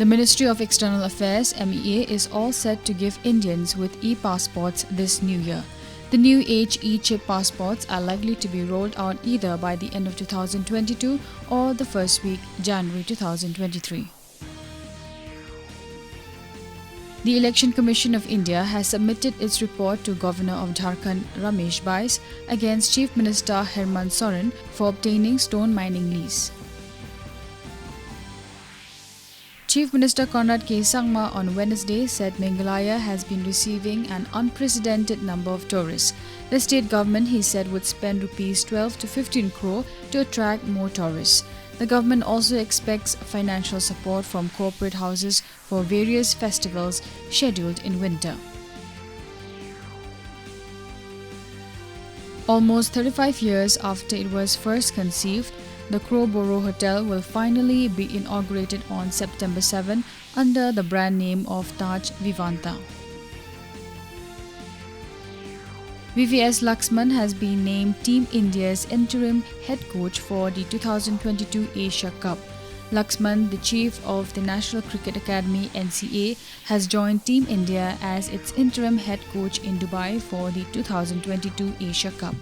The Ministry of External Affairs (MEA) is all set to give Indians with e-passports this new year. The new age e-chip passports are likely to be rolled out either by the end of 2022 or the first week January 2023. The Election Commission of India has submitted its report to Governor of Jharkhand Ramesh Bais against Chief Minister Hemant Soren for obtaining stone mining lease. Chief Minister Conrad K. Sangma on Wednesday said Meghalaya has been receiving an unprecedented number of tourists. The state government, he said, would spend Rs 12 to 15 crore to attract more tourists. The government also expects financial support from corporate houses for various festivals scheduled in winter. Almost 35 years after it was first conceived, the Crowborough Hotel will finally be inaugurated on September 7 under the brand name of Taj Vivanta. VVS Laxman has been named Team India's interim head coach for the 2022 Asia Cup. Laxman, the chief of the National Cricket Academy (NCA), has joined Team India as its interim head coach in Dubai for the 2022 Asia Cup.